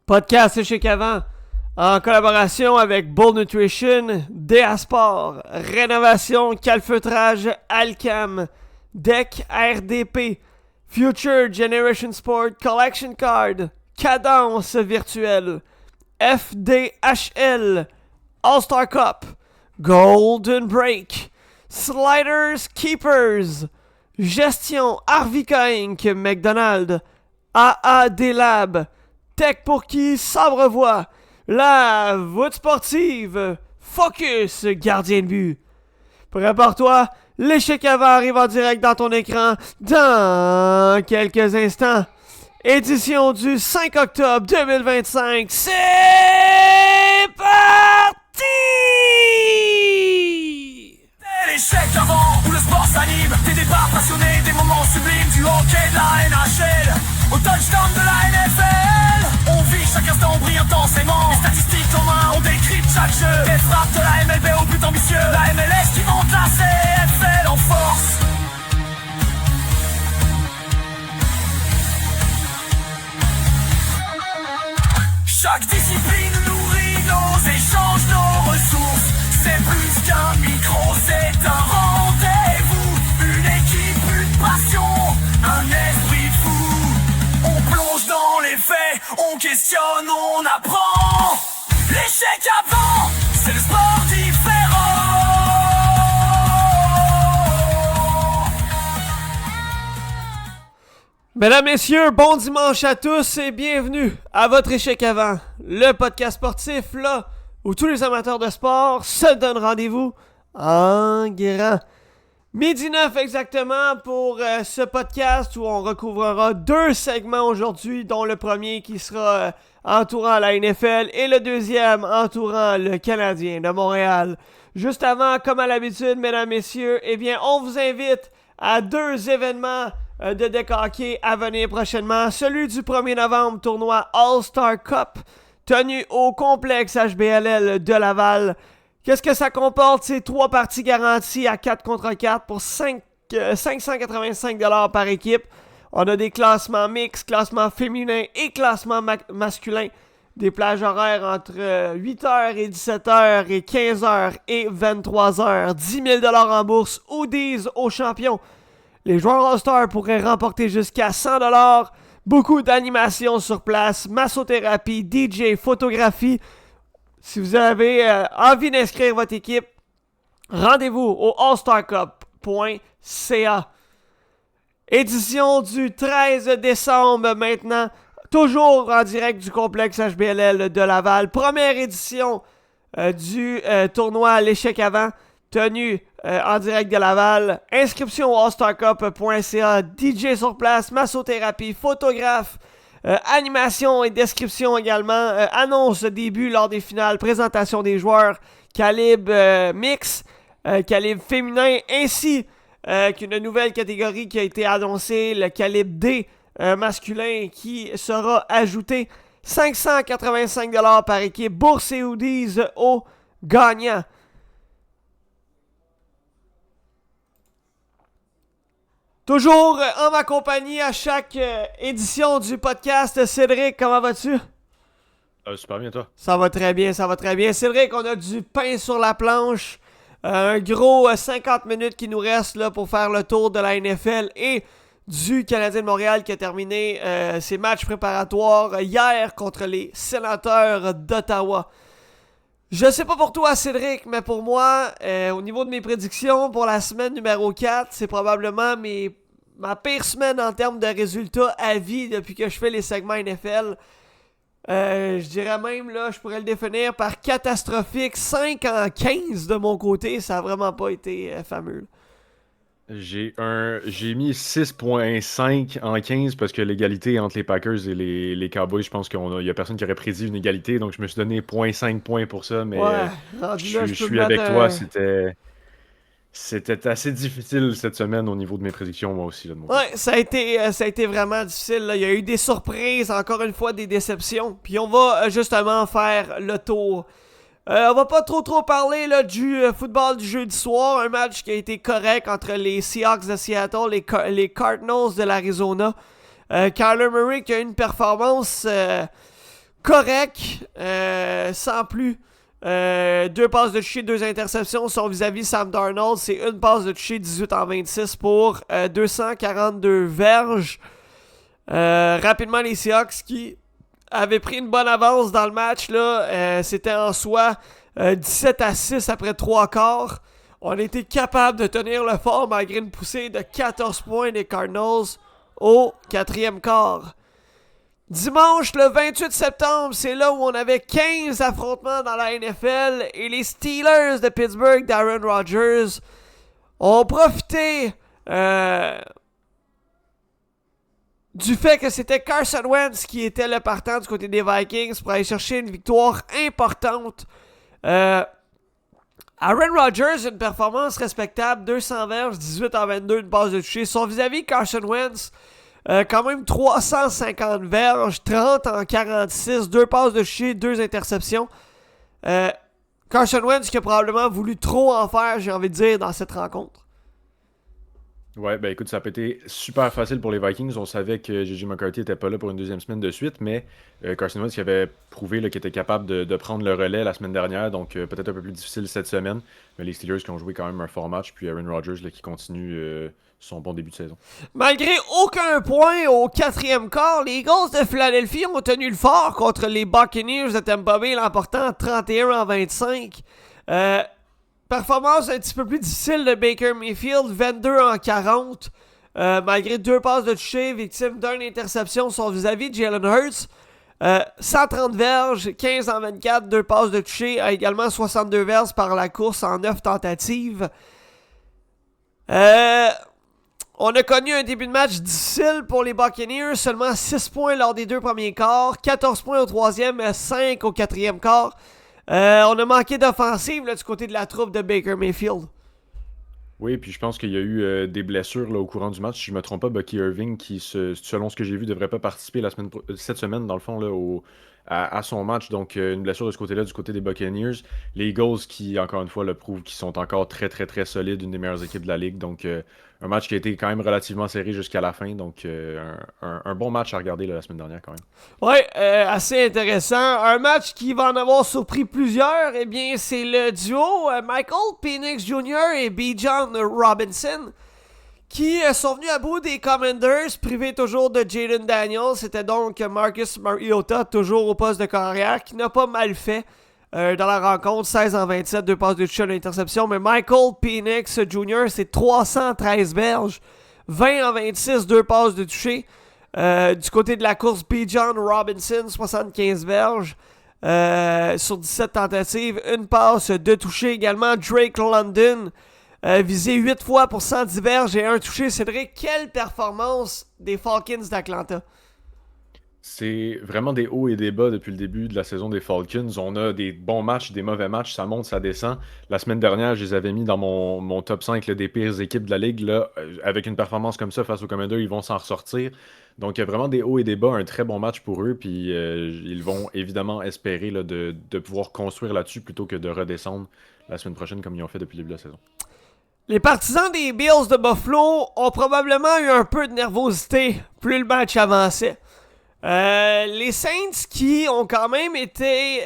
Podcast Échec Avant, en collaboration avec Bold Nutrition, Déasport, Rénovation, Calfeutrage, Alcam, Deck RDP, Future Generation Sport Collection Card, Cadence Virtuelle, FDHL, All-Star Cup, Golden Break, Sliders Keepers, Gestion Arvika Inc., McDonald's, AAD Lab, Tech pour qui s'abrevoit, la voûte sportive, Focus, gardien de but. Prépare-toi, l'échec avant arrive en direct dans ton écran dans quelques instants. Édition du 5 octobre 2025, c'est parti! C'est l'échec avant où le sport s'anime. Des débats passionnés, des moments sublimes. Du hockey, de la NHL au touchdown de la NFL. On vit chaque instant brillant intensément. Les statistiques en main, on décrypte chaque jeu. Des frappes de la MLB au but ambitieux. La MLS qui monte la CFL en force. Chaque discipline nourrit nos échanges, nos ressources. C'est plus qu'un micro, c'est un rendez-vous. Une équipe, une passion, un esprit fou. On plonge dans les faits, on questionne, on apprend. L'échec avant, c'est le sport différent. Mesdames, messieurs, bon dimanche à tous et bienvenue à votre Échec Avant, le podcast sportif là où tous les amateurs de sport se donnent rendez-vous en grand. Midi 9 exactement pour ce podcast où on recouvrera deux segments aujourd'hui, dont le premier qui sera entourant la NFL et le deuxième entourant le Canadien de Montréal. Juste avant, comme à l'habitude, mesdames, messieurs, eh bien, on vous invite à deux événements de deck hockey à venir prochainement. Celui du 1er novembre, tournoi All-Star Cup, tenu au complexe HBLL de Laval. Qu'est-ce que ça comporte? C'est 3 parties garanties à 4 contre 4 pour 585$ par équipe. On a des classements mixtes, classements féminins et classements masculins. Des plages horaires entre 8h et 17h et 15h et 23h. 10 000$ en bourse ou 10 aux champions. Les joueurs All-Star pourraient remporter jusqu'à 100$. Beaucoup d'animations sur place, massothérapie, DJ, photographie. Si vous avez envie d'inscrire votre équipe, rendez-vous au allstarcup.ca. Édition du 13 décembre maintenant, toujours en direct du complexe HBLL de Laval. Première édition du tournoi L'échec avant, tenu en direct de Laval. Inscription au allstarcup.ca, DJ sur place, massothérapie, photographe, animation et description également, annonce de début lors des finales, présentation des joueurs, calibre mix, calibre féminin, ainsi qu'une nouvelle catégorie qui a été annoncée, le calibre D masculin, qui sera ajouté. 585$ par équipe, bourse et hoodies aux gagnants. Toujours en ma compagnie à chaque édition du podcast, Cédric, comment vas-tu? Super bien, toi. Ça va très bien, ça va très bien. Cédric, on a du pain sur la planche. Un gros 50 minutes qui nous reste là, pour faire le tour de la NFL et du Canadien de Montréal qui a terminé ses matchs préparatoires hier contre les Sénateurs d'Ottawa. Je sais pas pour toi, Cédric, mais pour moi, au niveau de mes prédictions pour la semaine numéro 4, c'est probablement ma pire semaine en termes de résultats à vie depuis que je fais les segments NFL. Je dirais même, là, je pourrais le définir par catastrophique. 5 en 15 de mon côté, ça a vraiment pas été fameux. J'ai mis 6.5 en 15 parce que l'égalité entre les Packers et les Cowboys, je pense qu'il y a personne qui aurait prédit une égalité, donc je me suis donné 0.5 points pour ça, mais ouais, je suis avec toi, c'était assez difficile cette semaine au niveau de mes prédictions, moi aussi. Là, de mon côté. Ouais, ça a été vraiment difficile. Là. Il y a eu des surprises, encore une fois, des déceptions. Puis on va justement faire le tour. On va pas trop parler là, du football du jeudi soir. Un match qui a été correct entre les Seahawks de Seattle et les Cardinals de l'Arizona. Kyler Murray qui a eu une performance correct, sans plus. 2 passes de toucher, 2 interceptions. Son vis-à-vis Sam Darnold, c'est une passe de toucher, 18 en 26 pour 242 verges. Rapidement, les Seahawks qui avaient pris une bonne avance dans le match, là, c'était en soi 17 à 6 après 3 quarts. On a été capable de tenir le fort malgré une poussée de 14 points des Cardinals au 4e quart. Dimanche, le 28 septembre, c'est là où on avait 15 affrontements dans la NFL et les Steelers de Pittsburgh d'Aaron Rodgers ont profité du fait que c'était Carson Wentz qui était le partant du côté des Vikings pour aller chercher une victoire importante. Aaron Rodgers, une performance respectable, 200 verges, 18 en 22, une passe de toucher. Son vis-à-vis Carson Wentz, quand même 350 verges, 30 en 46, 2 passes de toucher, 2 interceptions. Carson Wentz qui a probablement voulu trop en faire, j'ai envie de dire, dans cette rencontre. Ouais, ben écoute, ça a été super facile pour les Vikings. On savait que J.J. McCarthy était pas là pour une deuxième semaine de suite, mais Carson Wentz qui avait prouvé qu'il était capable de prendre le relais la semaine dernière, donc peut-être un peu plus difficile cette semaine. Mais les Steelers qui ont joué quand même un fort match, puis Aaron Rodgers là, qui continue son bon début de saison. Malgré aucun point au 4e quart, les Eagles de Philadelphie ont tenu le fort contre les Buccaneers de Tampa Bay, l'emportant 31 en 25. Performance un petit peu plus difficile de Baker Mayfield, 22 en 40. Malgré 2 passes de toucher, victime d'une interception, son vis-à-vis Jalen Hurts. 130 verges, 15 en 24, 2 passes de toucher, a également 62 verges par la course en 9 tentatives. On a connu un début de match difficile pour les Buccaneers, seulement 6 points lors des 2 premiers quarts, 14 points au 3e, 5 au 4e quart. On a manqué d'offensive là, du côté de la troupe de Baker Mayfield. Oui, puis je pense qu'il y a eu des blessures là, au courant du match. Si je ne me trompe pas, Bucky Irving, qui, selon ce que j'ai vu, ne devrait pas participer cette semaine, dans le fond, là, à son match. Donc, une blessure de ce côté-là, du côté des Buccaneers. Les Eagles qui, encore une fois, le prouvent qu'ils sont encore très, très, très solides, une des meilleures équipes de la Ligue. Donc, un match qui a été quand même relativement serré jusqu'à la fin. Donc, un bon match à regarder là, la semaine dernière, quand même. Ouais, assez intéressant. Un match qui va en avoir surpris plusieurs. Eh bien, c'est le duo Michael Penix Jr. et Bijan Robinson qui sont venus à bout des Commanders, privés toujours de Jaden Daniels. C'était donc Marcus Mariota, toujours au poste de carrière, qui n'a pas mal fait dans la rencontre. 16 en 27, 2 passes de toucher à l'interception. Mais Michael Penix Jr., c'est 313 verges, 20 en 26, 2 passes de toucher. Du côté de la course, Bijan Robinson, 75 verges. Sur 17 tentatives, une passe de toucher également. Drake London, visé 8 fois pour 110 verges et un touché. Cédric, quelle performance des Falcons d'Atlanta! C'est vraiment des hauts et des bas depuis le début de la saison des Falcons. On a des bons matchs, des mauvais matchs, ça monte, ça descend. La semaine dernière, je les avais mis dans mon top 5 là, des pires équipes de la Ligue. Là, avec une performance comme ça face aux Commanders, ils vont s'en ressortir. Donc, il y a vraiment des hauts et des bas, un très bon match pour eux. Puis, ils vont évidemment espérer là, de pouvoir construire là-dessus plutôt que de redescendre la semaine prochaine comme ils ont fait depuis le début de la saison. Les partisans des Bills de Buffalo ont probablement eu un peu de nervosité plus le match avançait. Les Saints qui ont quand même été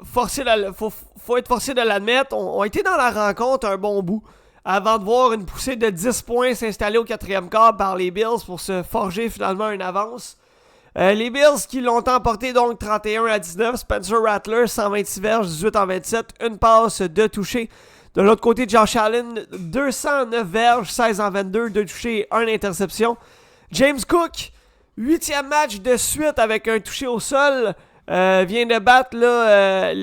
faut être forcé de l'admettre, ont été dans la rencontre un bon bout avant de voir une poussée de 10 points s'installer au 4e quart par les Bills pour se forger finalement une avance. Les Bills qui l'ont emporté donc 31 à 19. Spencer Rattler, 126 verges, 18 en 27, une passe de toucher. De l'autre côté, Josh Allen, 209 verges, 16 en 22, 2 touchés, 1 interception. James Cook, 8e match de suite avec un touché au sol, vient de battre là,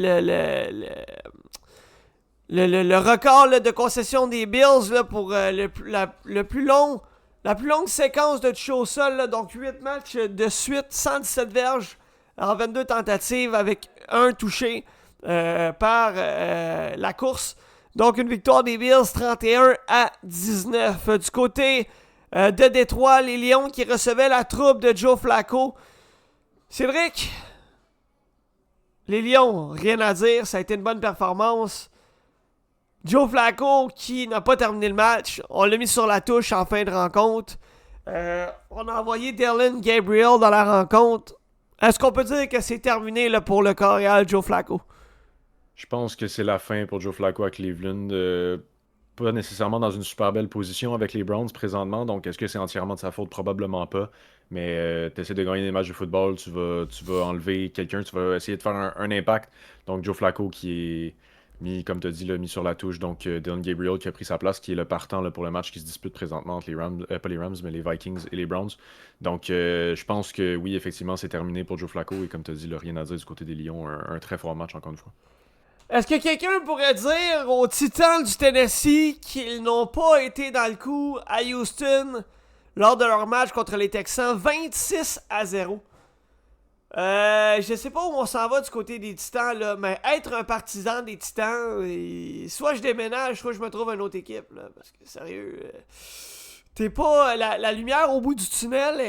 le record là, de concession des Bills là, pour la plus longue séquence de touché au sol. Là, donc 8 matchs de suite, 117 verges en 22 tentatives avec un touché par la course. Donc une victoire des Bills 31 à 19. Du côté de Détroit, les Lions qui recevaient la troupe de Joe Flacco. Cédric, les Lions, rien à dire, ça a été une bonne performance. Joe Flacco qui n'a pas terminé le match, on l'a mis sur la touche en fin de rencontre. On a envoyé Dylan Gabriel dans la rencontre. Est-ce qu'on peut dire que c'est terminé là, pour le carrière Joe Flacco? Je pense que c'est la fin pour Joe Flacco à Cleveland. Pas nécessairement dans une super belle position avec les Browns présentement. Donc, est-ce que c'est entièrement de sa faute? Probablement pas. Mais tu essaies de gagner des matchs de football, tu vas enlever quelqu'un, tu vas essayer de faire un impact. Donc, Joe Flacco qui est mis, comme tu as dit, là, mis sur la touche. Donc, Dylan Gabriel qui a pris sa place, qui est le partant là, pour le match qui se dispute présentement entre les Rams, pas les Rams, mais les Vikings et les Browns. Donc, je pense que oui, effectivement, c'est terminé pour Joe Flacco. Et comme tu as dit, là, rien à dire du côté des Lions. Un très fort match, encore une fois. Est-ce que quelqu'un pourrait dire aux Titans du Tennessee qu'ils n'ont pas été dans le coup à Houston lors de leur match contre les Texans 26-0? Je sais pas où on s'en va du côté des Titans, là, mais être un partisan des Titans, soit je déménage, soit je me trouve une autre équipe, là, parce que sérieux, t'es pas... La lumière au bout du tunnel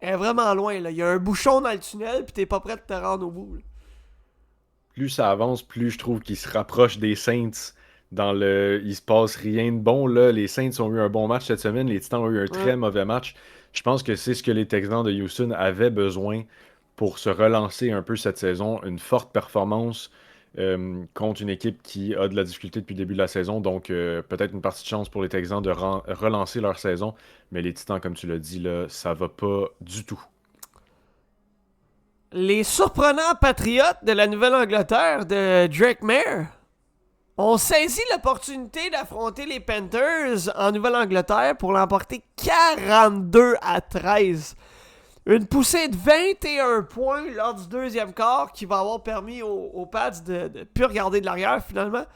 est vraiment loin, là. Il y a un bouchon dans le tunnel, pis t'es pas prêt de te rendre au bout, là. Plus ça avance, plus je trouve qu'ils se rapprochent des Saints. Il se passe rien de bon là. Les Saints ont eu un bon match cette semaine. Les Titans ont eu un très mauvais match. Je pense que c'est ce que les Texans de Houston avaient besoin pour se relancer un peu cette saison. Une forte performance contre une équipe qui a de la difficulté depuis le début de la saison. Donc peut-être une partie de chance pour les Texans de relancer leur saison. Mais les Titans, comme tu l'as dit, là, ça va pas du tout. Les surprenants patriotes de la Nouvelle-Angleterre de Drake Mayer ont saisi l'opportunité d'affronter les Panthers en Nouvelle-Angleterre pour l'emporter 42-13. Une poussée de 21 points lors du deuxième quart qui va avoir permis aux Pats de plus regarder de l'arrière finalement.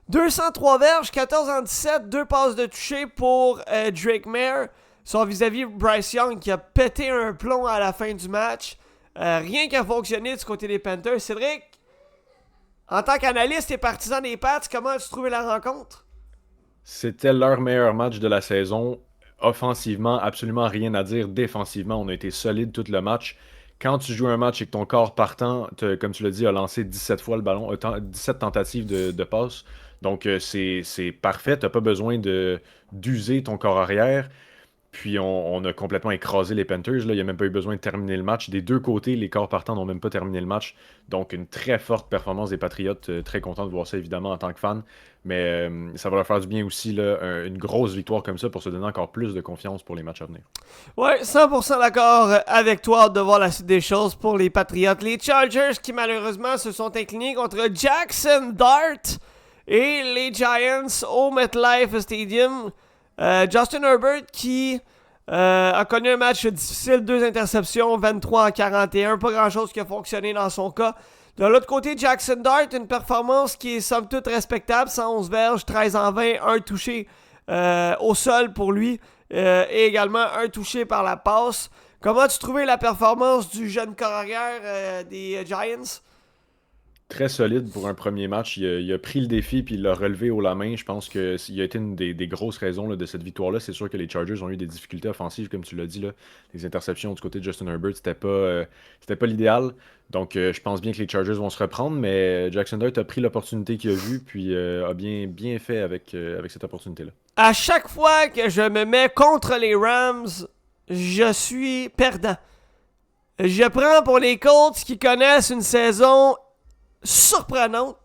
203 verges, 14 en 17, 2 passes de toucher pour Drake Mayer. Son vis-à-vis Bryce Young qui a pété un plomb à la fin du match. Rien qui a fonctionné du côté des Panthers. Cédric, en tant qu'analyste et partisan des Pats, comment as-tu trouvé la rencontre? C'était leur meilleur match de la saison. Offensivement, absolument rien à dire. Défensivement, on a été solide tout le match. Quand tu joues un match et que ton corps partant, comme tu l'as dit, a lancé 17 fois le ballon, 17 tentatives de passe. Donc, c'est parfait. Tu n'as pas besoin d'user ton corps arrière. Puis on a complètement écrasé les Panthers. Là. Il n'y a même pas eu besoin de terminer le match. Des deux côtés, les corps partants n'ont même pas terminé le match. Donc une très forte performance des Patriotes. Très content de voir ça évidemment en tant que fan. Mais ça va leur faire du bien aussi, là, une grosse victoire comme ça pour se donner encore plus de confiance pour les matchs à venir. Ouais, 100% d'accord avec toi de voir la suite des choses pour les Patriotes. Les Chargers qui malheureusement se sont inclinés contre Jackson Dart et les Giants au MetLife Stadium. Justin Herbert qui a connu un match difficile, 2 interceptions, 23-41, pas grand chose qui a fonctionné dans son cas. De l'autre côté, Jackson Dart, une performance qui est somme toute respectable, 111 verges, 13 en 20, un touché au sol pour lui et également un touché par la passe. Comment as-tu trouvé la performance du jeune corps arrière des Giants? Très solide pour un premier match. Il a pris le défi puis il l'a relevé haut la main. Je pense qu'il a été une des grosses raisons là, de cette victoire-là. C'est sûr que les Chargers ont eu des difficultés offensives, comme tu l'as dit. Là. Les interceptions du côté de Justin Herbert, c'était pas l'idéal. Donc, je pense bien que les Chargers vont se reprendre, mais Jackson Dart a pris l'opportunité qu'il a vue puis a bien fait avec cette opportunité-là. À chaque fois que je me mets contre les Rams, je suis perdant. Je prends pour les Colts qui connaissent une saison surprenante.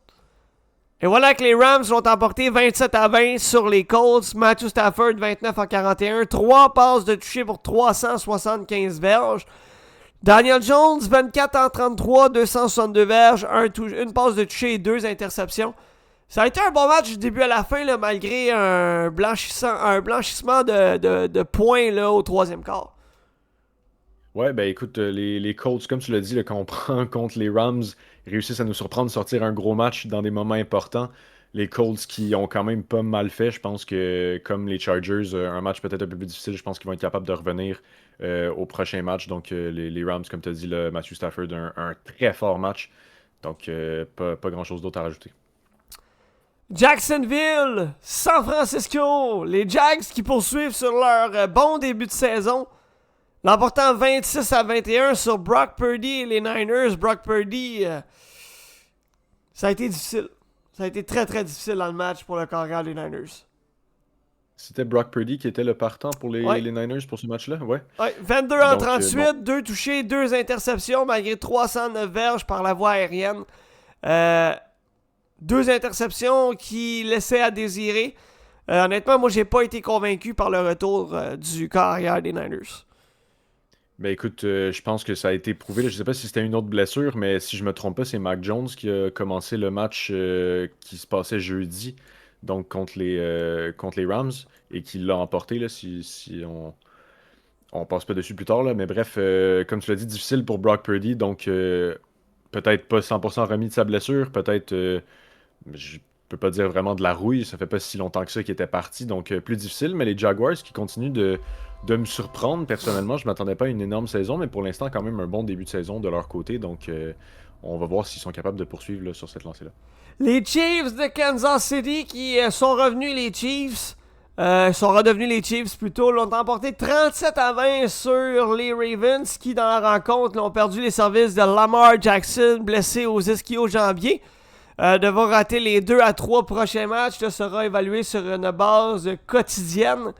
Et voilà que les Rams l'ont emporté 27-20 sur les Colts. Matthew Stafford 29-41. 3 passes de toucher pour 375 verges. Daniel Jones 24-33, 262 verges, une passe de toucher et 2 interceptions. Ça a été un bon match du début à la fin, là, malgré un blanchissement de points là, au troisième quart. Ouais, ben écoute, les Colts, comme tu l'as dit, là, quand on prend contre les Rams, ils réussissent à nous surprendre, sortir un gros match dans des moments importants. Les Colts qui ont quand même pas mal fait, je pense que comme les Chargers, un match peut-être un peu plus difficile, je pense qu'ils vont être capables de revenir au prochain match. Donc les Rams, comme tu as dit, là, Matthew Stafford, un très fort match. Donc pas grand-chose d'autre à rajouter. Jacksonville, San Francisco, les Jags qui poursuivent sur leur bon début de saison. L'emportant 26-21 sur Brock Purdy et les Niners. Brock Purdy, ça a été difficile. Ça a été très très difficile dans le match pour le carrière des Niners. C'était Brock Purdy qui était le partant pour Ouais. les Niners pour ce match-là? Ouais. Ouais, 22 en Donc, 38, 2 touchés, 2 interceptions, malgré 309 verges par la voie aérienne. 2 interceptions qui laissaient à désirer. Honnêtement, moi, j'ai pas été convaincu par le retour du corps arrière des Niners. Ben écoute, je pense que ça a été prouvé. Là. Je sais pas si c'était une autre blessure, mais si je me trompe pas, c'est Mac Jones qui a commencé le match qui se passait jeudi, donc contre les Rams, et qui l'a emporté, là, si on passe pas dessus plus tard. Là. Mais bref, comme tu l'as dit, difficile pour Brock Purdy, donc peut-être pas 100% remis de sa blessure, peut-être, je peux pas dire vraiment de la rouille, ça fait pas si longtemps que ça qu'il était parti, donc plus difficile, mais les Jaguars qui continuent de me surprendre personnellement. Je m'attendais pas à une énorme saison, mais pour l'instant, quand même un bon début de saison de leur côté. Donc, on va voir s'ils sont capables de poursuivre là, sur cette lancée-là. Les Chiefs de Kansas City qui sont revenus les Chiefs. Sont redevenus les Chiefs plutôt. L'ont emporté 37-20 sur les Ravens qui, dans la rencontre, ont perdu les services de Lamar Jackson, blessé aux ischio-jambiers. Devoir rater les 2 à 3 prochains matchs, là, sera évalué sur une base quotidienne.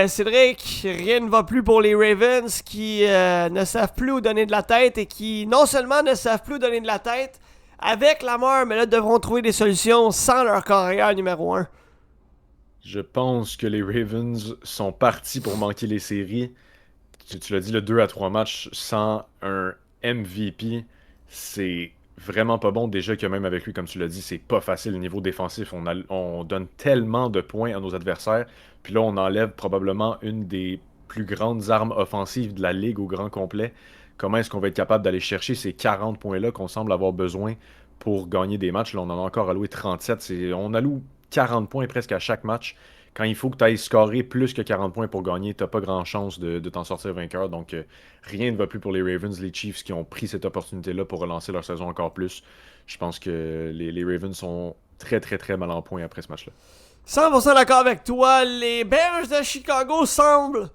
Cédric, rien ne va plus pour les Ravens qui ne savent plus où donner de la tête et qui non seulement ne savent plus où donner de la tête avec Lamar, mais là devront trouver des solutions sans leur carrière numéro 1. Je pense que les Ravens sont partis pour manquer les séries. Tu l'as dit, le 2 à 3 matchs sans un MVP, c'est vraiment pas bon. Déjà que même avec lui, comme tu l'as dit, c'est pas facile au niveau défensif. On donne tellement de points à nos adversaires. Puis là, on enlève probablement une des plus grandes armes offensives de la ligue au grand complet. Comment est-ce qu'on va être capable d'aller chercher ces 40 points-là qu'on semble avoir besoin pour gagner des matchs? Là, on en a encore alloué 37. On alloue 40 points presque à chaque match. Quand il faut que tu ailles scorer plus que 40 points pour gagner, t'as pas grand chance de t'en sortir vainqueur. Donc, rien ne va plus pour les Ravens, les Chiefs qui ont pris cette opportunité-là pour relancer leur saison encore plus. Je pense que les Ravens sont très, très, très mal en point après ce match-là. 100% d'accord avec toi, les Bears de Chicago semblent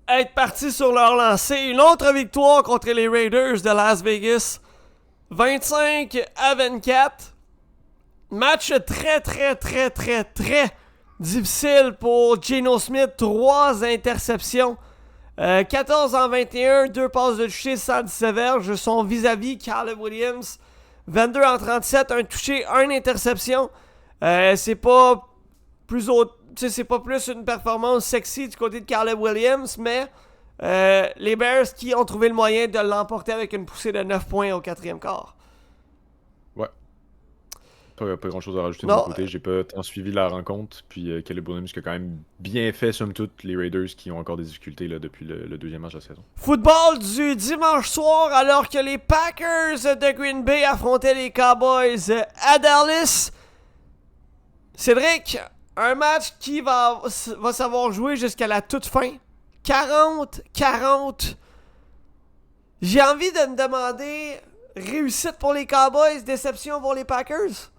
être partis sur leur lancée. Une autre victoire contre les Raiders de Las Vegas. 25-24. Match très, très, très, très, très difficile pour Geno Smith. 3 interceptions. 14 en 21, 2 passes de toucher, 117 verges. Son vis-à-vis, Caleb Williams. 22 en 37, un touché, 1 interception. C'est pas c'est pas plus une performance sexy du côté de Caleb Williams, mais les Bears qui ont trouvé le moyen de l'emporter avec une poussée de 9 points au 4e quart. Ouais. Pas grand-chose à rajouter de Non. mon côté. J'ai pas tant suivi la rencontre. Puis Caleb Williams qui a quand même bien fait, somme toute, les Raiders qui ont encore des difficultés là, depuis le deuxième match de la saison. Football du dimanche soir alors que les Packers de Green Bay affrontaient les Cowboys à Dallas. Cédric, un match qui va savoir jouer jusqu'à la toute fin. 40-40. J'ai envie de me demander, réussite pour les Cowboys, déception pour les Packers?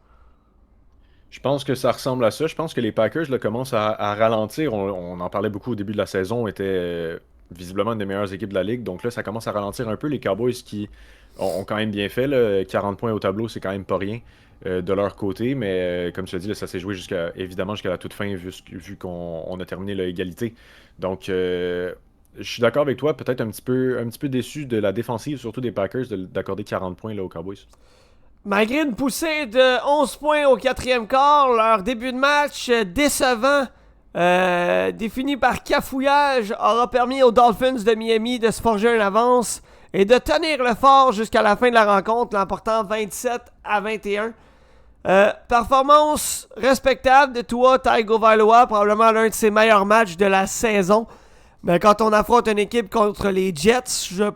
Je pense que ça ressemble à ça. Je pense que les Packers là, commencent à ralentir. On en parlait beaucoup au début de la saison. Étaient visiblement une des meilleures équipes de la ligue. Donc là, ça commence à ralentir un peu. Les Cowboys qui ont quand même bien fait. Là, 40 points au tableau, c'est quand même pas rien de leur côté. Mais comme tu l'as dit, là, ça s'est joué évidemment jusqu'à la toute fin vu qu'on a terminé l'égalité. Donc, je suis d'accord avec toi. Peut-être un petit peu déçu de la défensive, surtout des Packers, d'accorder 40 points là, aux Cowboys. Malgré une poussée de 11 points au 4e quart, leur début de match décevant, défini par cafouillage, aura permis aux Dolphins de Miami de se forger une avance et de tenir le fort jusqu'à la fin de la rencontre, l'emportant 27-21. Performance respectable de Tua Tagovailoa, probablement l'un de ses meilleurs matchs de la saison. Mais quand on affronte une équipe contre les Jets, je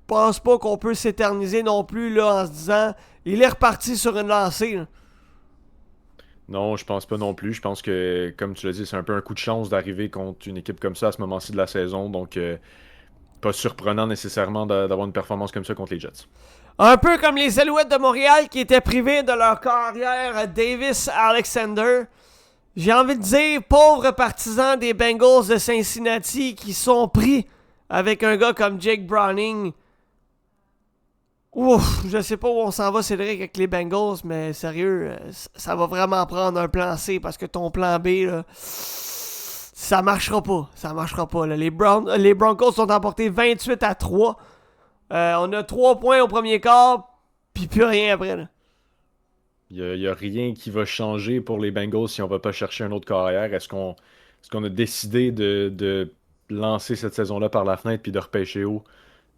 pense pas qu'on peut s'éterniser non plus là, en se disant il est reparti sur une lancée. Là. Non, je pense pas non plus. Je pense que, comme tu l'as dit, c'est un peu un coup de chance d'arriver contre une équipe comme ça à ce moment-ci de la saison. Donc, pas surprenant nécessairement d'avoir une performance comme ça contre les Jets. Un peu comme les Alouettes de Montréal qui étaient privés de leur carrière Davis Alexander. J'ai envie de dire, pauvres partisans des Bengals de Cincinnati qui sont pris avec un gars comme Jake Browning. Ouf, je sais pas où on s'en va, Cédric, avec les Bengals, mais sérieux, ça va vraiment prendre un plan C parce que ton plan B, là, ça marchera pas. Ça marchera pas. Là. Les Broncos sont emportés 28-3. On a 3 points au premier quart, puis plus rien après. Là. Il y a rien qui va changer pour les Bengals si on va pas chercher un autre carrière. Est-ce qu'on a décidé de lancer cette saison-là par la fenêtre puis de repêcher haut?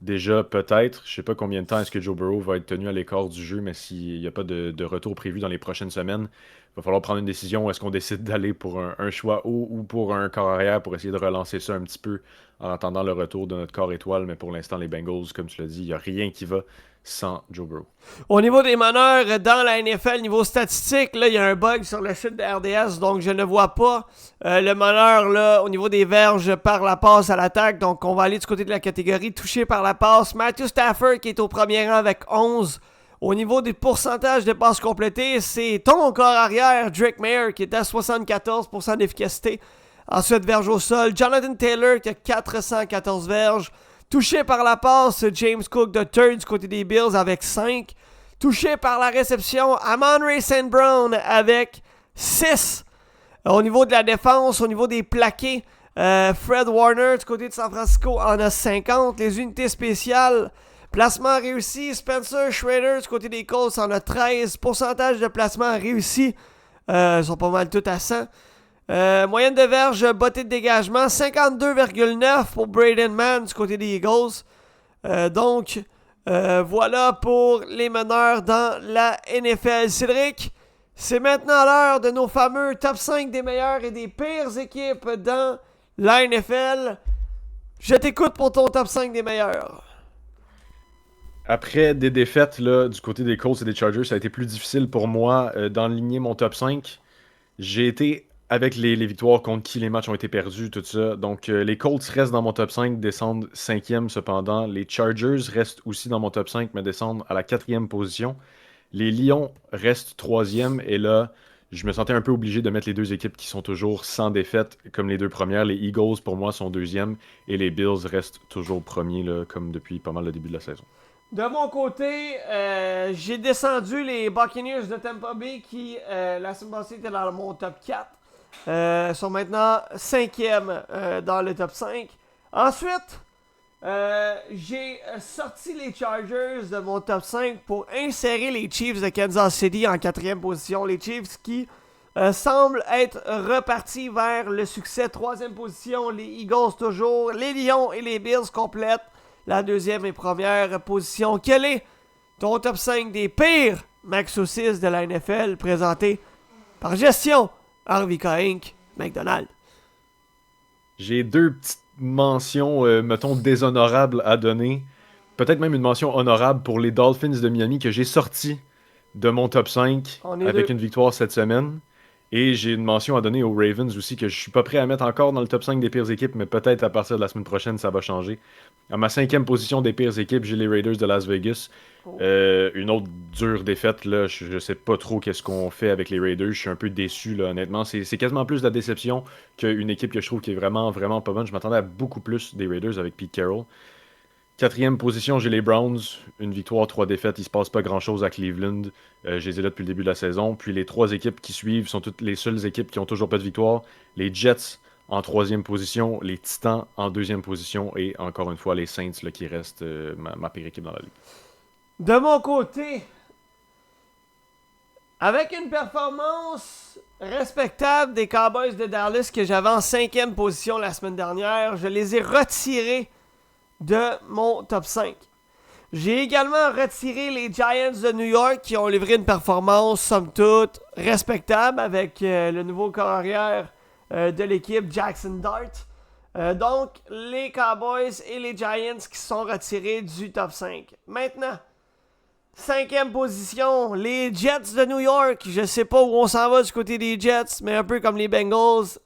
Déjà, peut-être. Je sais pas combien de temps est-ce que Joe Burrow va être tenu à l'écart du jeu, mais s'il n'y a pas de retour prévu dans les prochaines semaines, il va falloir prendre une décision. Est-ce qu'on décide d'aller pour un choix haut ou pour un corps arrière pour essayer de relancer ça un petit peu en attendant le retour de notre corps étoile? Mais pour l'instant, les Bengals, comme tu l'as dit, il n'y a rien qui va sans Joe Burrow. Au niveau des meneurs dans la NFL, niveau statistique, là, il y a un bug sur le site de RDS, donc je ne vois pas le meneur là, au niveau des verges par la passe à l'attaque. Donc on va aller du côté de la catégorie touché par la passe. Matthew Stafford qui est au premier rang avec 11. Au niveau des pourcentages de passes complétées, c'est ton corps arrière, Drake Mayer, qui est à 74% d'efficacité. Ensuite, verge au sol, Jonathan Taylor qui a 414 verges. Touché par la passe, James Cook de third du côté des Bills avec 5. Touché par la réception, Amon-Ra St. Brown avec 6. Au niveau de la défense, au niveau des plaqués, Fred Warner du côté de San Francisco en a 50. Les unités spéciales, placement réussi, Spencer Schrader du côté des Colts en a 13. Pourcentage de placement réussi, ils sont pas mal tout à 100. Moyenne de verge, bottée de dégagement, 52,9 pour Braden Mann du côté des Eagles. Donc, voilà pour les meneurs dans la NFL. Cédric, c'est maintenant l'heure de nos fameux top 5 des meilleures et des pires équipes dans la NFL. Je t'écoute pour ton top 5 des meilleurs. Après des défaites là, du côté des Colts et des Chargers, ça a été plus difficile pour moi d'enligner mon top 5. J'ai été avec les victoires contre qui les matchs ont été perdus, tout ça. Donc, les Colts restent dans mon top 5, descendent 5e cependant. Les Chargers restent aussi dans mon top 5, mais descendent à la 4e position. Les Lions restent 3e. Et là, je me sentais un peu obligé de mettre les deux équipes qui sont toujours sans défaite, comme les deux premières. Les Eagles, pour moi, sont 2e. Et les Bills restent toujours premiers, là, comme depuis pas mal le début de la saison. De mon côté, j'ai descendu les Buccaneers de Tampa Bay qui, la semaine passée, étaient dans mon top 4. Sont maintenant 5e dans le top 5. Ensuite, j'ai sorti les Chargers de mon top 5 pour insérer les Chiefs de Kansas City en 4e position. Les Chiefs qui semblent être repartis vers le succès. 3e position, les Eagles toujours. Les Lions et les Bills complètent la 2e et première position. Quel est ton top 5 des pires Max 6 de la NFL présenté par Gestion Arvika Inc. McDonald's? J'ai deux petites mentions, mettons, déshonorables à donner. Peut-être même une mention honorable pour les Dolphins de Miami que j'ai sorti de mon top 5 avec une victoire cette semaine. Et j'ai une mention à donner aux Ravens aussi que je suis pas prêt à mettre encore dans le top 5 des pires équipes, mais peut-être à partir de la semaine prochaine, ça va changer. À ma 5e position des pires équipes, j'ai les Raiders de Las Vegas. Une autre dure défaite, là, je sais pas trop qu'est-ce qu'on fait avec les Raiders. Je suis un peu déçu, là, honnêtement. C'est quasiment plus de la déception qu'une équipe que je trouve qui est vraiment, vraiment pas bonne. Je m'attendais à beaucoup plus des Raiders avec Pete Carroll. 4e position, j'ai les Browns. Une victoire, 3 défaites. Il se passe pas grand-chose à Cleveland. Je les ai là depuis le début de la saison. Puis les 3 équipes qui suivent sont toutes les seules équipes qui ont toujours pas de victoire. Les Jets en 3e position, les Titans en 2e position et encore une fois les Saints là, qui restent ma pire équipe dans la ligue. De mon côté, avec une performance respectable des Cowboys de Dallas que j'avais en 5e position la semaine dernière, je les ai retirés de mon top 5. J'ai également retiré les Giants de New York qui ont livré une performance somme toute respectable avec le nouveau corps arrière de l'équipe Jackson Dart. Donc les Cowboys et les Giants qui sont retirés du top 5. Maintenant, 5e position, les Jets de New York. Je sais pas où on s'en va du côté des Jets, mais un peu comme les Bengals,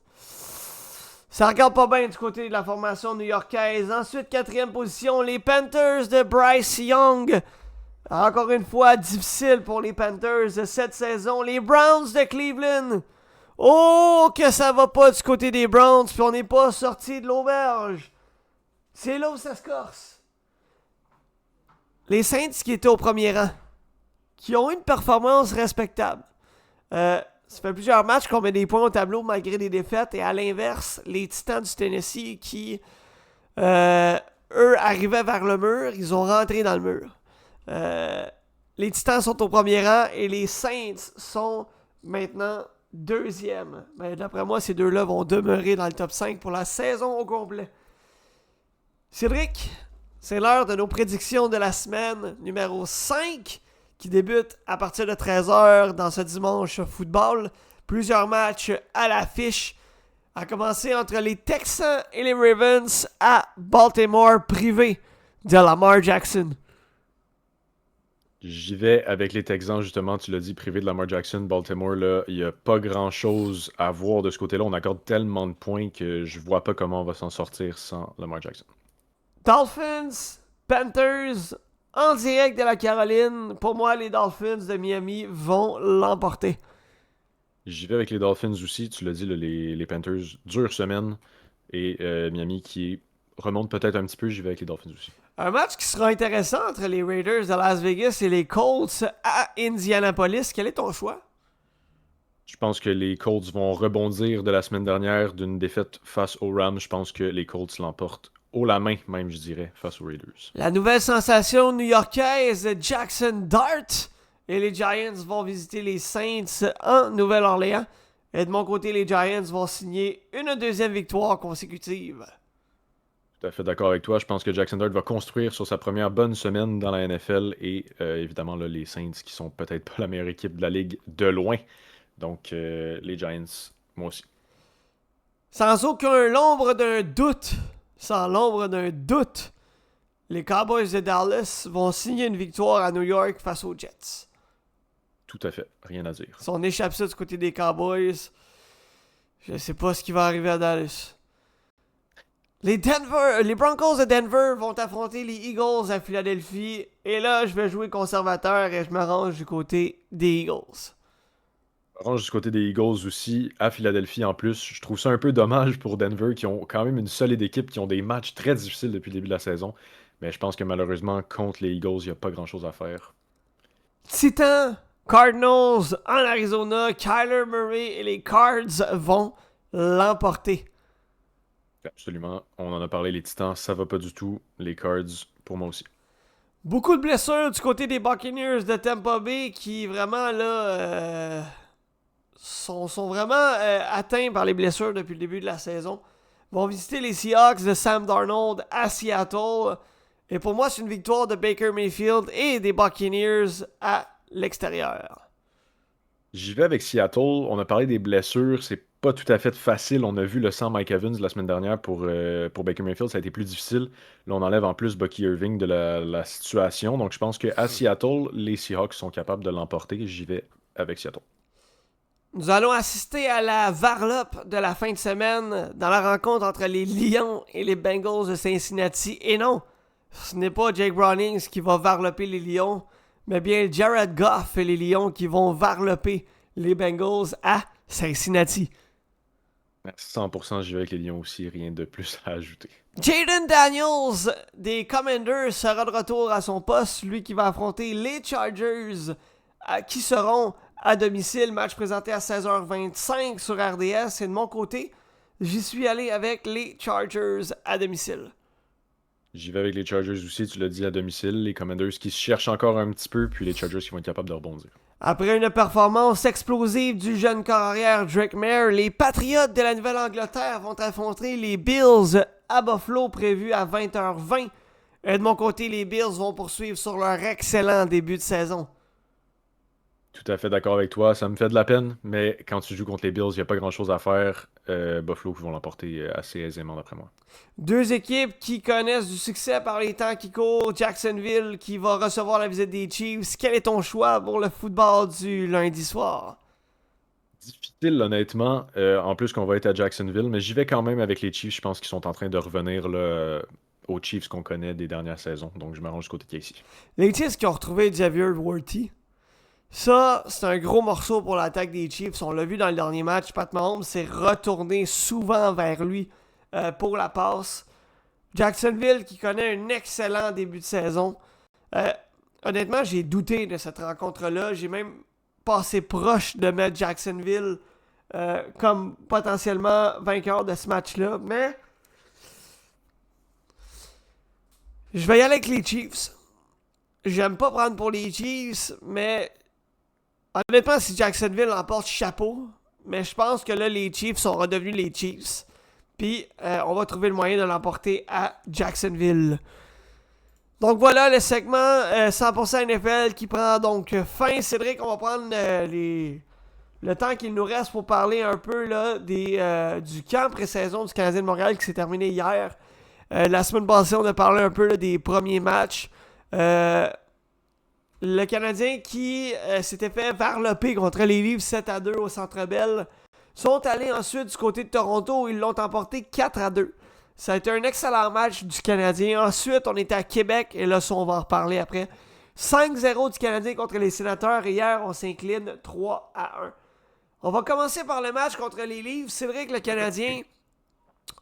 ça regarde pas bien du côté de la formation new-yorkaise. Ensuite, 4e position, les Panthers de Bryce Young. Encore une fois, difficile pour les Panthers de cette saison. Les Browns de Cleveland. Oh, que ça va pas du côté des Browns, puis on n'est pas sorti de l'auberge. C'est là où ça se corse. Les Saints qui étaient au premier rang, qui ont une performance respectable, Ça fait plusieurs matchs qu'on met des points au tableau malgré des défaites. Et à l'inverse, les Titans du Tennessee qui, eux, arrivaient vers le mur, ils ont rentré dans le mur. Les Titans sont au premier rang et les Saints sont maintenant deuxième. Mais d'après moi, ces deux-là vont demeurer dans le top 5 pour la saison au complet. Cédric, c'est l'heure de nos prédictions de la semaine numéro 5 qui débute à partir de 13h dans ce dimanche football. Plusieurs matchs à l'affiche, à commencer entre les Texans et les Ravens à Baltimore, privé de Lamar Jackson. J'y vais avec les Texans, justement, tu l'as dit, privé de Lamar Jackson, Baltimore, là, il n'y a pas grand-chose à voir de ce côté-là. On accorde tellement de points que je vois pas comment on va s'en sortir sans Lamar Jackson. Dolphins, Panthers, en direct de la Caroline. Pour moi, les Dolphins de Miami vont l'emporter. J'y vais avec les Dolphins aussi, tu l'as dit, là, les Panthers, dure semaine, et Miami qui remonte peut-être un petit peu, j'y vais avec les Dolphins aussi. Un match qui sera intéressant entre les Raiders de Las Vegas et les Colts à Indianapolis. Quel est ton choix? Je pense que les Colts vont rebondir de la semaine dernière d'une défaite face aux Rams. Je pense que les Colts l'emportent haut la main, même, je dirais, face aux Raiders. La nouvelle sensation new-yorkaise, Jackson Dart. Et les Giants vont visiter les Saints en Nouvelle-Orléans. Et de mon côté, les Giants vont signer une deuxième victoire consécutive. Tout à fait d'accord avec toi. Je pense que Jackson Dart va construire sur sa première bonne semaine dans la NFL et évidemment là, les Saints qui sont peut-être pas la meilleure équipe de la ligue de loin. Donc les Giants, moi aussi. Sans aucun l'ombre d'un doute, les Cowboys de Dallas vont signer une victoire à New York face aux Jets. Tout à fait, rien à dire. Si on échappe ça du côté des Cowboys, je sais pas ce qui va arriver à Dallas. Les Broncos de Denver vont affronter les Eagles à Philadelphie. Et là, je vais jouer conservateur et je me range du côté des Eagles. Je me range du côté des Eagles aussi, à Philadelphie en plus. Je trouve ça un peu dommage pour Denver, qui ont quand même une solide équipe, qui ont des matchs très difficiles depuis le début de la saison. Mais je pense que malheureusement, contre les Eagles, il n'y a pas grand-chose à faire. Titans, Cardinals en Arizona, Kyler Murray et les Cards vont l'emporter. Absolument. On en a parlé, les Titans, ça va pas du tout. Les Cards, pour moi aussi. Beaucoup de blessures du côté des Buccaneers de Tampa Bay qui vraiment là sont vraiment atteints par les blessures depuis le début de la saison. Vont visiter les Seahawks de Sam Darnold à Seattle. Et pour moi, c'est une victoire de Baker Mayfield et des Buccaneers à l'extérieur. J'y vais avec Seattle. On a parlé des blessures. C'est pas tout à fait facile. On a vu le sang Mike Evans la semaine dernière pour Baker Mayfield. Ça a été plus difficile. Là, on enlève en plus Bucky Irving de la situation. Donc, je pense qu'à Seattle, les Seahawks sont capables de l'emporter. J'y vais avec Seattle. Nous allons assister à la varlope de la fin de semaine dans la rencontre entre les Lions et les Bengals de Cincinnati. Et non, ce n'est pas Jake Brownings qui va varloper les Lions, mais bien Jared Goff et les Lions qui vont varloper les Bengals à Cincinnati. 100%, j'y vais avec les Lions aussi. Rien de plus à ajouter. Jaden Daniels des Commanders sera de retour à son poste. Lui qui va affronter les Chargers qui seront à domicile. Match présenté à 16h25 sur RDS. Et de mon côté, j'y suis allé avec les Chargers à domicile. J'y vais avec les Chargers aussi, tu l'as dit, à domicile. Les Commanders qui se cherchent encore un petit peu, puis les Chargers qui vont être capables de rebondir. Après une performance explosive du jeune corps arrière Drake Mayer, les Patriots de la Nouvelle-Angleterre vont affronter les Bills à Buffalo, prévu à 20h20. Et de mon côté, les Bills vont poursuivre sur leur excellent début de saison. Tout à fait d'accord avec toi, ça me fait de la peine, mais quand tu joues contre les Bills, il n'y a pas grand-chose à faire. Buffalo qui vont l'emporter assez aisément d'après moi. Deux équipes qui connaissent du succès par les temps qui courent. Jacksonville qui va recevoir la visite des Chiefs. Quel est ton choix pour le football du lundi soir? Difficile honnêtement, en plus qu'on va être à Jacksonville, mais j'y vais quand même avec les Chiefs. Je pense qu'ils sont en train de revenir là, aux Chiefs qu'on connaît des dernières saisons, donc je m'arrange du côté de Casey. Les Chiefs qui ont retrouvé Xavier Worthy. Ça, c'est un gros morceau pour l'attaque des Chiefs. On l'a vu dans le dernier match. Pat Mahomes s'est retourné souvent vers lui pour la passe. Jacksonville qui connaît un excellent début de saison. Honnêtement, j'ai douté de cette rencontre-là. J'ai même passé proche de mettre Jacksonville comme potentiellement vainqueur de ce match-là, mais je vais y aller avec les Chiefs. J'aime pas prendre pour les Chiefs, mais honnêtement, si Jacksonville emporte chapeau, mais je pense que là, les Chiefs sont redevenus les Chiefs. Puis, on va trouver le moyen de l'emporter à Jacksonville. Donc voilà le segment 100% NFL qui prend donc fin. Cédric, on va prendre le temps qu'il nous reste pour parler un peu là, du camp pré-saison du Canadien de Montréal qui s'est terminé hier. La semaine passée, on a parlé un peu là, des premiers matchs. Le Canadien qui s'était fait varloper contre les Leafs 7-2 au Centre Bell sont allés ensuite du côté de Toronto où ils l'ont emporté 4-2. Ça a été un excellent match du Canadien. Ensuite, on était à Québec et là, ça, on va en reparler après. 5-0 du Canadien contre les Sénateurs et hier, on s'incline 3-1. On va commencer par le match contre les Leafs. C'est vrai que le Canadien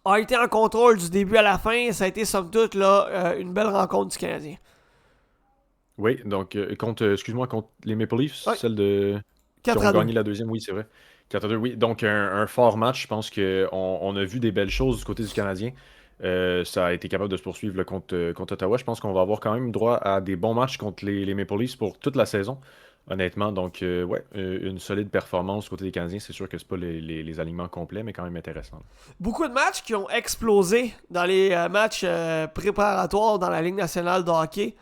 a été en contrôle du début à la fin. Ça a été, somme toute, là, une belle rencontre du Canadien. Oui, donc contre les Maple Leafs, ouais. Celle de qui ont gagné la deuxième, oui, c'est vrai. 4-2, oui. Donc un fort match, je pense qu'on a vu des belles choses du côté du Canadien. Ça a été capable de se poursuivre là, contre Ottawa. Je pense qu'on va avoir quand même droit à des bons matchs contre les Maple Leafs pour toute la saison, honnêtement. Donc, une solide performance du côté des Canadiens. C'est sûr que c'est pas les alignements complets, mais quand même intéressant. Beaucoup de matchs qui ont explosé dans les matchs préparatoires dans la Ligue nationale de hockey.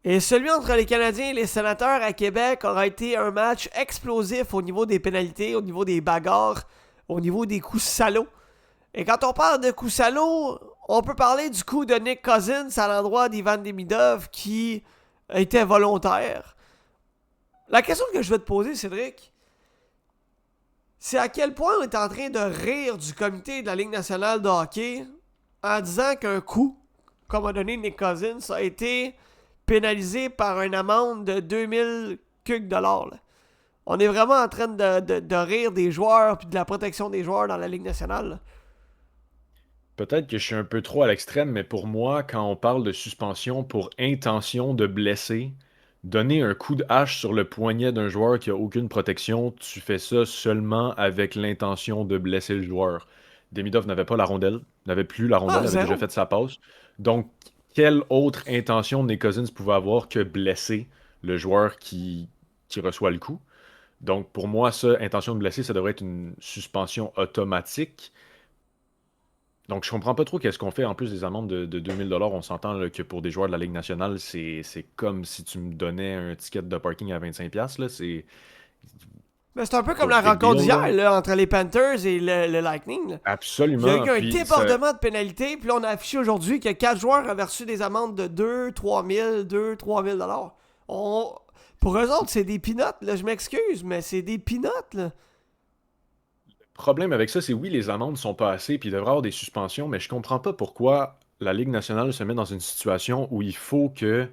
Et celui entre les Canadiens et les Sénateurs à Québec aura été un match explosif au niveau des pénalités, au niveau des bagarres, au niveau des coups salauds. Et quand on parle de coups salauds, on peut parler du coup de Nick Cousins à l'endroit d'Ivan Demidov qui était volontaire. La question que je vais te poser, Cédric, c'est à quel point on est en train de rire du comité de la Ligue nationale de hockey en disant qu'un coup, comme a donné Nick Cousins, a été pénalisé par une amende de 2000 $. Là. On est vraiment en train de rire des joueurs et de la protection des joueurs dans la Ligue nationale. Là. Peut-être que je suis un peu trop à l'extrême, mais pour moi, quand on parle de suspension pour intention de blesser, donner un coup de hache sur le poignet d'un joueur qui a aucune protection, tu fais ça seulement avec l'intention de blesser le joueur. Demidov n'avait pas la rondelle, n'avait plus la rondelle, avait déjà fait sa passe. Donc, quelle autre intention Nick Cousins pouvait avoir que blesser le joueur qui reçoit le coup? Donc, pour moi, ça, intention de blesser, ça devrait être une suspension automatique. Donc, je comprends pas trop qu'est-ce qu'on fait en plus des amendes de 2000 $. On s'entend là, que pour des joueurs de la Ligue nationale, c'est comme si tu me donnais un ticket de parking à 25$. Là, Mais c'est un peu comme la rencontre d'hier là, entre les Panthers et le Lightning. Là. Absolument. Il y a eu un débordement de pénalités, puis là, on a affiché aujourd'hui que 4 joueurs avaient reçu des amendes de 2-3 000 $. Pour eux autres, c'est des peanuts. Là. Je m'excuse, mais c'est des peanuts. Là. Le problème avec ça, c'est oui, les amendes sont pas assez, puis il devrait y avoir des suspensions, mais je comprends pas pourquoi la Ligue nationale se met dans une situation où il faut que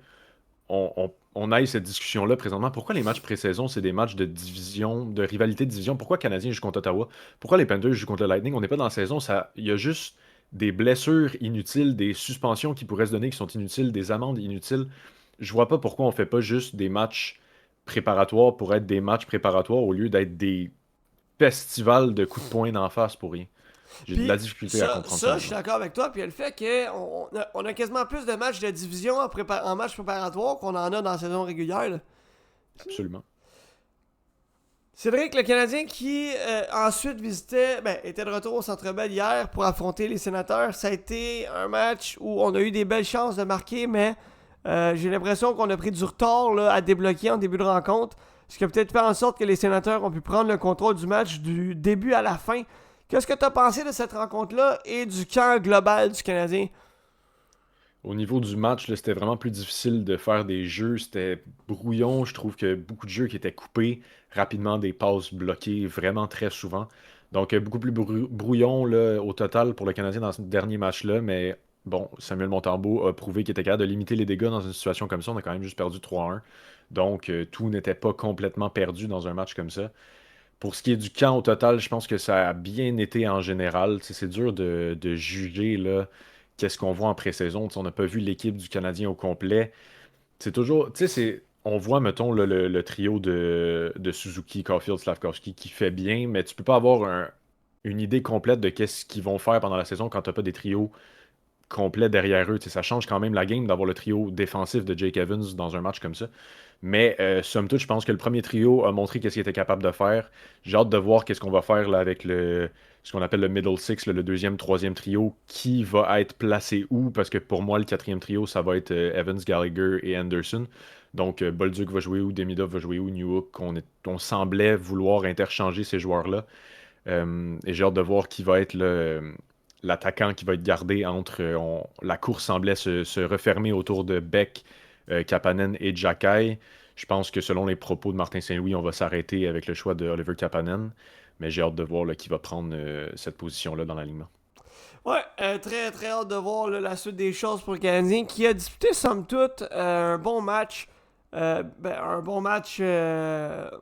on aille cette discussion-là présentement. Pourquoi les matchs pré-saison, c'est des matchs de division, de rivalité de division? Pourquoi les Canadiens jouent contre Ottawa? Pourquoi les Panthers jouent contre le Lightning? On n'est pas dans la saison. Il y a juste des blessures inutiles, des suspensions qui pourraient se donner qui sont inutiles, des amendes inutiles. Je vois pas pourquoi on fait pas juste des matchs préparatoires pour être des matchs préparatoires au lieu d'être des festivals de coups de poing d'en face pour rien. J'ai de la difficulté à comprendre ça. Ça, je suis d'accord avec toi. Puis il y a le fait qu'on a quasiment plus de matchs de division en matchs préparatoires qu'on en a dans la saison régulière. Là. Absolument. Cédric, le Canadien qui ensuite était de retour au Centre Bell hier pour affronter les Sénateurs. Ça a été un match où on a eu des belles chances de marquer, mais j'ai l'impression qu'on a pris du retard là, à débloquer en début de rencontre. Ce qui a peut-être fait en sorte que les Sénateurs ont pu prendre le contrôle du match du début à la fin. Qu'est-ce que tu as pensé de cette rencontre-là et du camp global du Canadien? Au niveau du match, là, c'était vraiment plus difficile de faire des jeux. C'était brouillon. Je trouve que beaucoup de jeux qui étaient coupés, rapidement des passes bloquées, vraiment très souvent. Donc, beaucoup plus brouillon là, au total pour le Canadien dans ce dernier match-là. Mais bon, Samuel Montembeault a prouvé qu'il était capable de limiter les dégâts dans une situation comme ça. On a quand même juste perdu 3-1. Donc, tout n'était pas complètement perdu dans un match comme ça. Pour ce qui est du camp au total, je pense que ça a bien été en général. C'est dur de juger là, qu'est-ce qu'on voit en pré-saison. On n'a pas vu l'équipe du Canadien au complet. C'est toujours. on voit, mettons, le trio de Suzuki, Caulfield, Slavkovski qui fait bien, mais tu peux pas avoir une idée complète de qu'est-ce qu'ils vont faire pendant la saison quand t'as pas des trios complets derrière eux. Tu sais, ça change quand même la game d'avoir le trio défensif de Jake Evans dans un match comme ça. Mais somme toute, je pense que le premier trio a montré qu'est-ce qu'il était capable de faire. J'ai hâte de voir qu'est-ce qu'on va faire là, avec ce qu'on appelle le middle six, le deuxième, troisième trio, qui va être placé où, parce que pour moi, le quatrième trio, ça va être Evans, Gallagher et Anderson. Donc, Bolduc va jouer où, Demidov va jouer où, Newhook. On semblait vouloir interchanger ces joueurs-là. Et j'ai hâte de voir qui va être l'attaquant qui va être gardé entre. La course semblait se refermer autour de Beck, Kapanen et Xhekaj. Je pense que selon les propos de Martin Saint-Louis, on va s'arrêter avec le choix de Oliver Kapanen. Mais j'ai hâte de voir là, qui va prendre cette position-là dans l'alignement. Ouais, très très hâte de voir là, la suite des choses pour le Canadien qui a disputé somme toute un bon match. Un bon match. Des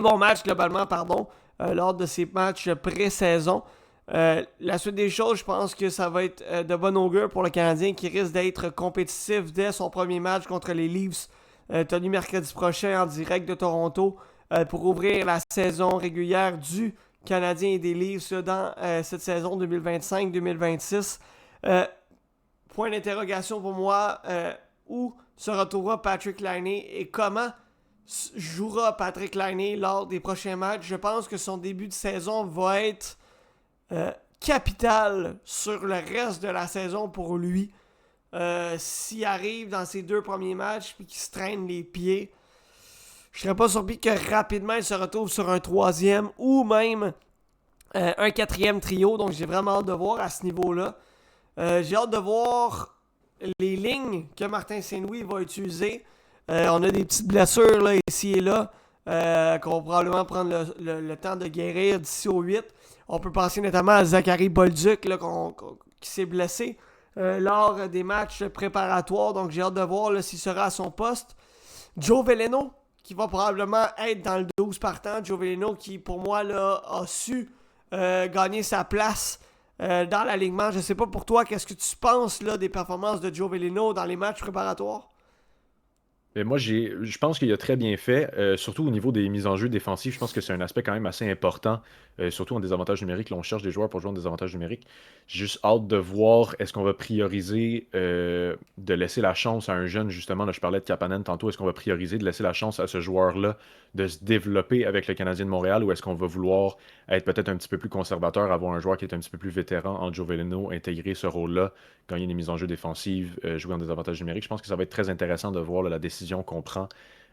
bons matchs globalement, pardon, lors de ces matchs pré-saison. La suite des choses, je pense que ça va être de bon augure pour le Canadien qui risque d'être compétitif dès son premier match contre les Leafs, tenu mercredi prochain en direct de Toronto, pour ouvrir la saison régulière du Canadien et des Leafs dans cette saison 2025-2026. Point d'interrogation pour moi, où se retrouvera Patrik Laine et comment jouera Patrik Laine lors des prochains matchs. Je pense que son début de saison va être capital sur le reste de la saison pour lui. S'il arrive dans ses 2 premiers matchs et qu'il se traîne les pieds, je serais pas surpris que rapidement il se retrouve sur un 3e ou même un 4e trio. Donc j'ai vraiment hâte de voir à ce niveau-là. J'ai hâte de voir les lignes que Martin Saint-Louis va utiliser. On a des petites blessures là, ici et là qu'on va probablement prendre le temps de guérir d'ici au 8. On peut penser notamment à Zachary Bolduc là, qui s'est blessé lors des matchs préparatoires. Donc j'ai hâte de voir là, s'il sera à son poste. Joe Veleno, qui va probablement être dans le 12 partant. Joe Veleno qui, pour moi, là, a su gagner sa place dans l'alignement. Je ne sais pas pour toi, qu'est-ce que tu penses là, des performances de Joe Veleno dans les matchs préparatoires? Et moi, je pense qu'il a très bien fait, surtout au niveau des mises en jeu défensives. Je pense que c'est un aspect quand même assez important, surtout en désavantage numérique. Là, on cherche des joueurs pour jouer en désavantage numérique. J'ai juste hâte de voir est-ce qu'on va prioriser de laisser la chance à un jeune, justement. Là, je parlais de Kapanen tantôt. Est-ce qu'on va prioriser de laisser la chance à ce joueur-là de se développer avec le Canadien de Montréal ou est-ce qu'on va vouloir être peut-être un petit peu plus conservateur, avoir un joueur qui est un petit peu plus vétéran en Joe Veleno, intégrer ce rôle-là, gagner des mises en jeu défensives, jouer en désavantage numérique? Je pense que ça va être très intéressant de voir là, la décision qu'on prend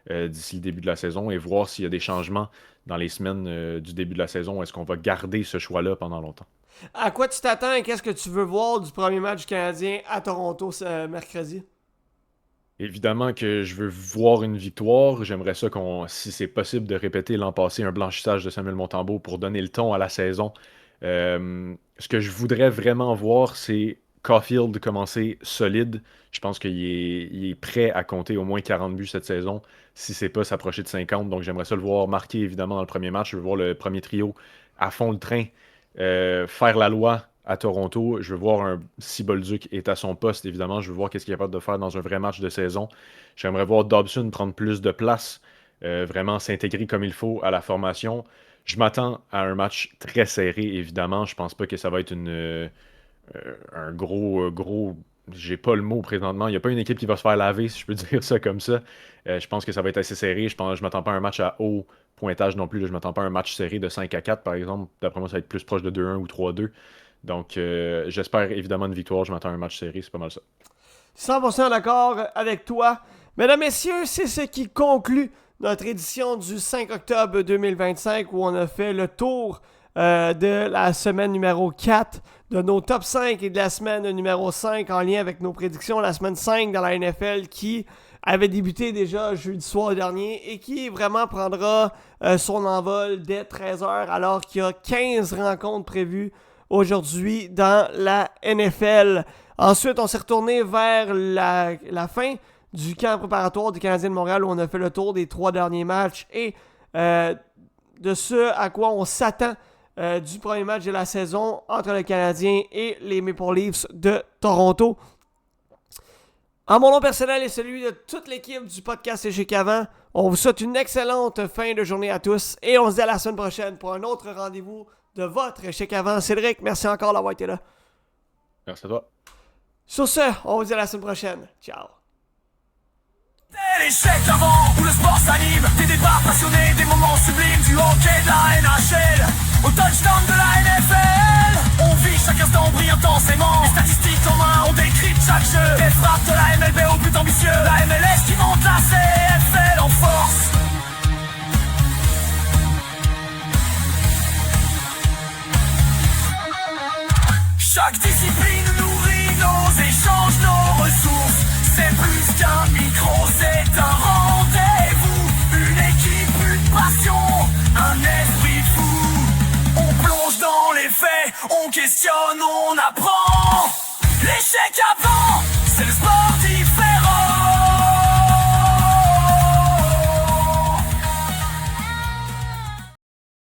d'ici le début de la saison et voir s'il y a des changements dans les semaines du début de la saison. Est-ce qu'on va garder ce choix-là pendant longtemps? À quoi tu t'attends et qu'est-ce que tu veux voir du premier match du Canadien à Toronto ce mercredi? Évidemment que je veux voir une victoire. J'aimerais ça si c'est possible, de répéter l'an passé un blanchissage de Samuel Montembeault pour donner le ton à la saison. Ce que je voudrais vraiment voir, c'est Caulfield commencer solide. Je pense qu'il est prêt à compter au moins 40 buts cette saison, si c'est pas s'approcher de 50. Donc j'aimerais ça le voir marquer évidemment dans le premier match. Je veux voir le premier trio à fond le train, faire la loi à Toronto. Je veux voir si Bolduc est à son poste, évidemment. Je veux voir qu'est-ce qu'il est capable de faire dans un vrai match de saison. J'aimerais voir Dobson prendre plus de place, vraiment s'intégrer comme il faut à la formation. Je m'attends à un match très serré, évidemment. Je pense pas que ça va être un gros. J'ai pas le mot présentement. Il n'y a pas une équipe qui va se faire laver, si je peux dire ça comme ça. Je pense que ça va être assez serré. Je m'attends pas à un match à haut pointage non plus. Là. Je m'attends pas à un match serré de 5-4, par exemple. D'après moi, ça va être plus proche de 2-1 ou 3-2. Donc, j'espère évidemment une victoire. Je m'attends à un match serré. C'est pas mal ça. 100% d'accord avec toi. Mesdames, messieurs, c'est ce qui conclut notre édition du 5 octobre 2025 où on a fait le tour de la semaine numéro 4, de nos top 5 et de la semaine numéro 5 en lien avec nos prédictions. La semaine 5 dans la NFL qui avait débuté déjà jeudi soir dernier et qui vraiment prendra son envol dès 13h alors qu'il y a 15 rencontres prévues aujourd'hui dans la NFL. Ensuite, on s'est retourné vers la fin du camp préparatoire du Canadien de Montréal où on a fait le tour des 3 derniers matchs et de ce à quoi on s'attend du premier match de la saison entre le Canadien et les Maple Leafs de Toronto. En mon nom personnel et celui de toute l'équipe du podcast Échec Avant, on vous souhaite une excellente fin de journée à tous et on se dit à la semaine prochaine pour un autre rendez-vous de votre Échec Avant. Cédric, merci encore d'avoir été là. Merci à toi. Sur ce, on vous dit à la semaine prochaine. Ciao. C'est l'échec avant où le sport s'anime. Des débats passionnés, des moments sublimes. Du hockey, de la NHL au touchdown de la NFL. On vit chaque instant, brille intensément. Les statistiques en main, on décrypte chaque jeu. Des frappes de la MLB au but ambitieux. La MLS qui monte la CFL en force. Chaque discipline nourrit nos échanges, nos ressources. C'est plus qu'un micro, c'est un rendez-vous. Une équipe, une passion, un esprit fou. On plonge dans les faits, on questionne, on apprend. L'échec avant.